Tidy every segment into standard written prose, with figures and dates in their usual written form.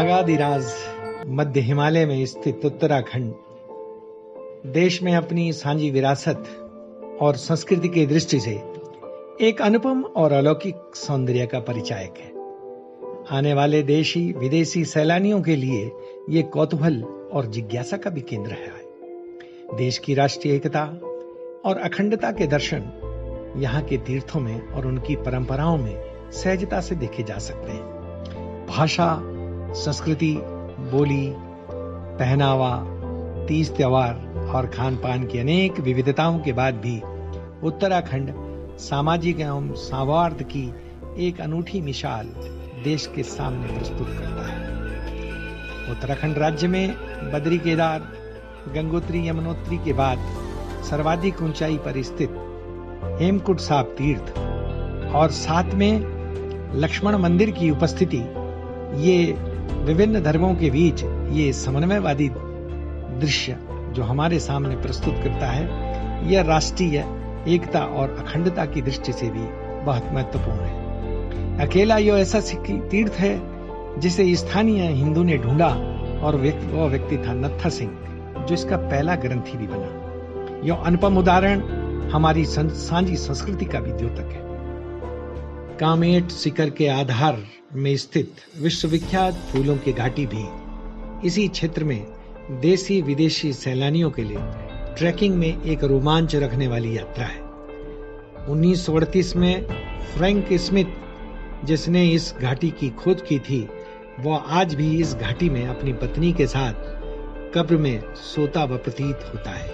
नागादिराज मध्य हिमालय में स्थित उत्तराखंड देश में अपनी सांझी विरासत और संस्कृति की दृष्टि से एक अनुपम और अलौकिक सौंदर्य का परिचायक है। आने वाले देशी विदेशी सैलानियों के लिए ये कौतूहल और जिज्ञासा का भी केंद्र है। देश की राष्ट्रीय एकता और अखंडता के दर्शन यहाँ के तीर्थों में और उनकी परंपराओं में सहजता से देखे जा सकते हैं। भाषा, संस्कृति, बोली, पहनावा, तीज त्योहार और खान पान की अनेक विविधताओं के बाद भी उत्तराखंड सामाजिक एवं सौहार्द की एक अनूठी मिसाल देश के सामने प्रस्तुत करता है। उत्तराखंड राज्य में बद्री, केदार, गंगोत्री, यमुनोत्री के बाद सर्वाधिक ऊंचाई पर स्थित हेमकुंड साहिब तीर्थ और साथ में लक्ष्मण मंदिर की उपस्थिति, ये विभिन्न धर्मों के बीच ये समन्वयवादी दृश्य जो हमारे सामने प्रस्तुत करता है, यह राष्ट्रीय एकता और अखंडता की दृष्टि से भी बहुत महत्वपूर्ण है। अकेला यह ऐसा तीर्थ है जिसे स्थानीय हिंदू ने ढूंढा और वह व्यक्ति था नत्था सिंह, जो इसका पहला ग्रंथी भी बना। यह अनुपम उदाहरण हमारी सांझी संस्कृति का भी द्योतक है। कामेट शिखर के आधार में स्थित विश्वविख्यात फूलों की घाटी भी इसी क्षेत्र में देशी विदेशी सैलानियों के लिए ट्रैकिंग में एक रोमांच रखने वाली यात्रा है। 1938 में फ्रैंक स्मिथ, जिसने इस घाटी की खोज की थी, वह आज भी इस घाटी में अपनी पत्नी के साथ कब्र में सोता हुआ प्रतीत होता है।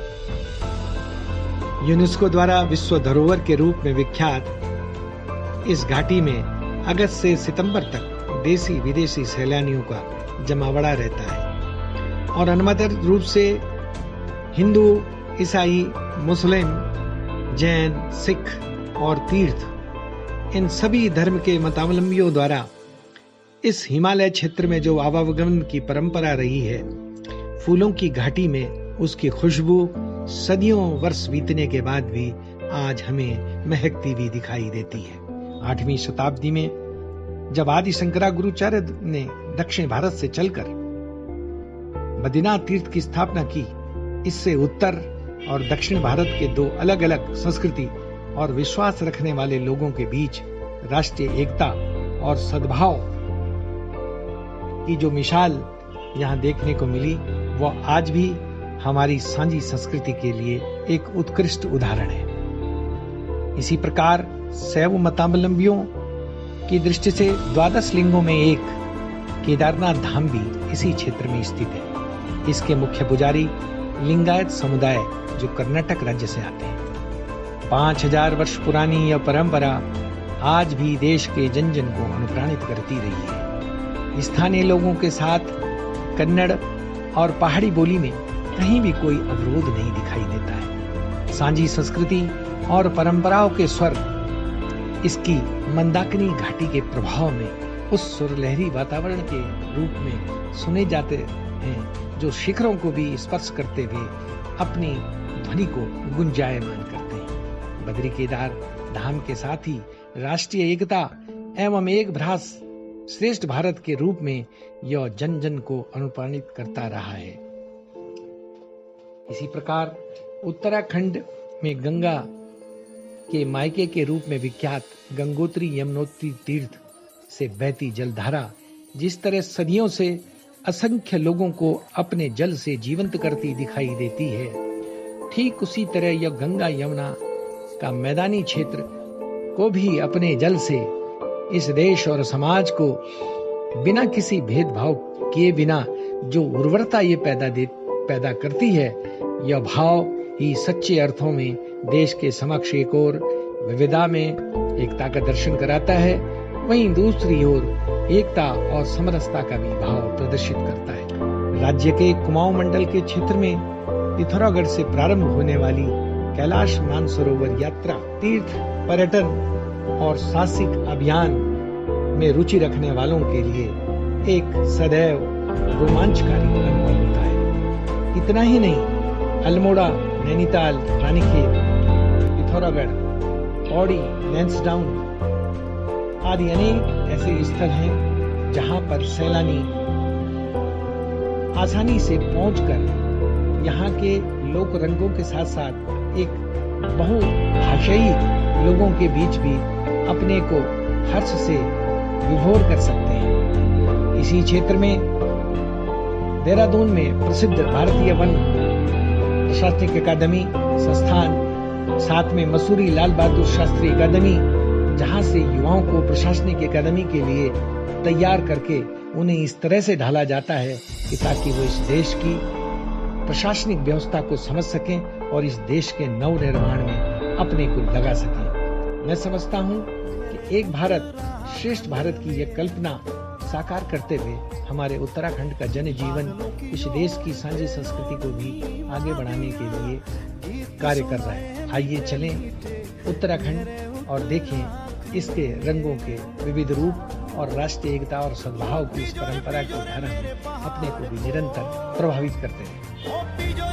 यूनेस्को द्वारा विश्व धरोहर के रूप में विख्यात इस घाटी में अगस्त से सितंबर तक देशी विदेशी सैलानियों का जमावड़ा रहता है और अनुमत रूप से हिंदू, ईसाई, मुस्लिम, जैन, सिख और तीर्थ, इन सभी धर्म के मतावलंबियों द्वारा इस हिमालय क्षेत्र में जो आवागमन की परंपरा रही है, फूलों की घाटी में उसकी खुशबू सदियों वर्ष बीतने के बाद भी आज हमें महकती भी दिखाई देती है। 8वीं शताब्दी में जब आदि शंकराचार्य ने दक्षिण भारत से चलकर बद्रीनाथ तीर्थ की स्थापना की, इससे उत्तर और दक्षिण भारत के दो अलग अलग संस्कृति और विश्वास रखने वाले लोगों के बीच राष्ट्रीय एकता और सद्भाव की जो मिसाल यहाँ देखने को मिली, वह आज भी हमारी सांझी संस्कृति के लिए एक उत्कृष्ट उदाहरण है। इसी प्रकार शैव मतावलंबियों की दृष्टि से 12 लिंगों में एक केदारनाथ धाम भी इसी क्षेत्र में स्थित है। इसके मुख्य पुजारी लिंगायत समुदाय जो कर्नाटक राज्य से आते हैं। 5000 वर्ष पुरानी यह परंपरा आज भी देश के जन जन को अनुप्राणित करती रही है। स्थानीय लोगों के साथ कन्नड़ और पहाड़ी बोली में कहीं भी कोई अवरोध नहीं दिखाई देता है। सांझी संस्कृति और परंपराओं के स्वर इसकी मंदाकिनी घाटी के प्रभाव में उस सुरलहरी वातावरण के रूप में सुने जाते हैं, जो शिखरों को भी स्पर्श करते हुए अपनी ध्वनि को गुंजायमान करते हैं। बद्री केदार धाम के साथ ही राष्ट्रीय एकता एवं एक भ्रास श्रेष्ठ भारत के रूप में यह जन जन को अनुप्राणित करता रहा है। इसी प्रकार उत्तराखंड में गंगा के मायके के रूप में विख्यात गंगोत्री यमुनोत्री तीर्थ से बहती जलधारा जिस तरह सदियों से असंख्य लोगों को अपने जल से जीवंत करती दिखाई देती है, ठीक उसी तरह यह गंगा यमुना का मैदानी क्षेत्र को भी अपने जल से इस देश और समाज को बिना किसी भेदभाव किए बिना जो उर्वरता ये पैदा करती है, यह भाव ही सच्चे अर्थों में देश के समक्ष एक और विविधता में एकता का दर्शन कराता है, वहीं दूसरी ओर एकता और समरसता का भी भाव प्रदर्शित करता है। राज्य के कुमाऊं मंडल के क्षेत्र में पिथौरागढ़ से प्रारंभ होने वाली कैलाश मानसरोवर यात्रा तीर्थ पर्यटन और साहसिक अभियान में रुचि रखने वालों के लिए एक सदैव रोमांचकारी अनुभव होता है। इतना ही नहीं, अल्मोड़ा, नैनीताल, रानीखेत, पिथौरागढ़, पौड़ी, लैंसडाउन आदि अनेक ऐसे स्थल हैं जहां पर सैलानी आसानी से पहुंचकर यहाँ के लोक रंगों के साथ साथ एक बहुभाषाई लोगों के बीच भी अपने को हर्ष से विभोर कर सकते हैं। इसी क्षेत्र में देहरादून में प्रसिद्ध भारतीय वन प्रशासनिक अकादमी संस्थान, साथ में मसूरी लाल बहादुर शास्त्री अकादमी, जहां से युवाओं को प्रशासनिक अकादमी के लिए तैयार करके उन्हें इस तरह से ढाला जाता है कि ताकि वो इस देश की प्रशासनिक व्यवस्था को समझ सकें और इस देश के नव निर्माण में अपने को लगा सकें। मैं समझता हूं कि एक भारत श्रेष्ठ भारत की यह कल्पना साकार करते हुए हमारे उत्तराखंड का जनजीवन इस देश की साझी संस्कृति को भी आगे बढ़ाने के लिए कार्य कर रहा है। आइए चलें उत्तराखंड और देखें इसके रंगों के विविध रूप और राष्ट्रीय एकता और सद्भाव की इस परंपरा के उदाहरण अपने को भी निरंतर प्रभावित करते हैं।